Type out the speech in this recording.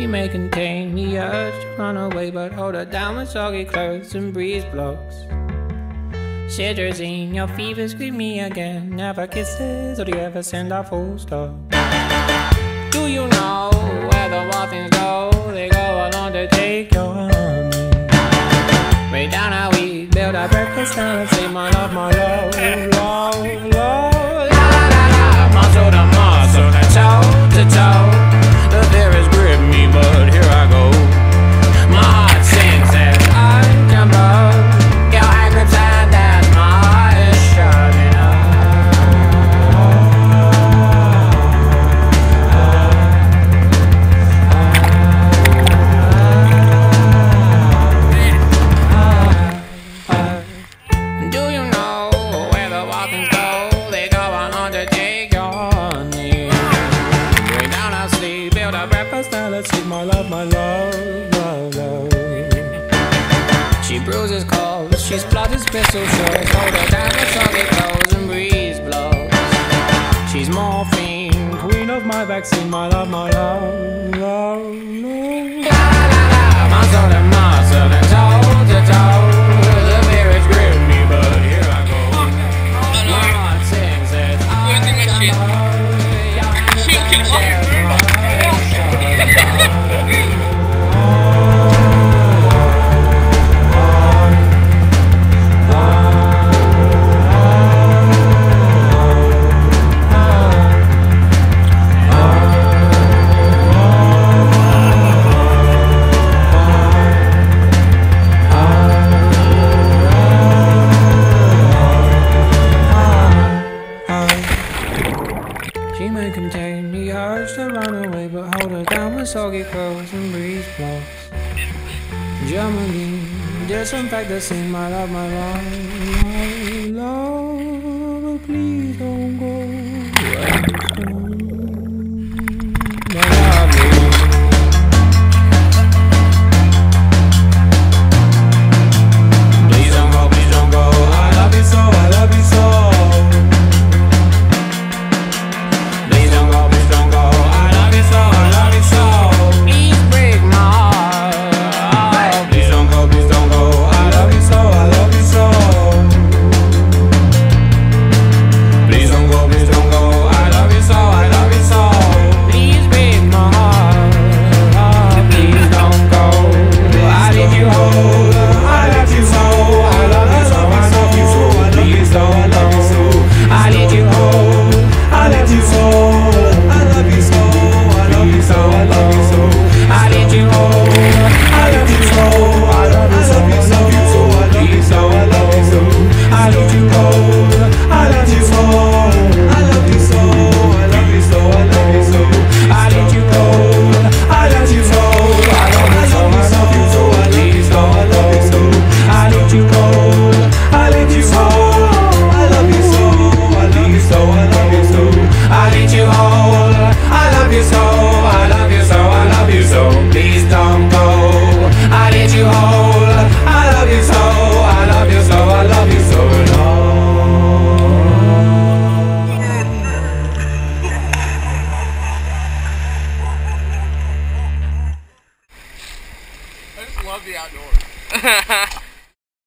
She may contain the urge to run away, but hold her down with soggy clothes and breeze blocks. Cetirizine, your fevers greet me again. Never kisses, or do you ever send a full stop? Do you know where the wild things go? They go along to take your honey. Way down how we build our breakfast down and say my love, love, love. La la la la, muscle to muscle, and toe to toe. The fears grip me, but here I go. My heart sings as I jump up. Your hand grips and as my heart is shutting up. Do you know where the walkings go? They go on to take your honey. Way down our sleep, build a breakfast, now let's eat my love, love, love. She bruises calls, she splutters pistol shots. Hold her down with soggy clothes and breeze blows. She's morphine, queen of my vaccine, my love, love, love. La la la, muscle to muscle and toe to toe. The mirrors grip me, but here I go. My heart sings as I jump up. Your hands she may contain the urge to run away, but hold her down with soggy clothes and breeze blocks. Germany, disinfect the scene, my love, love.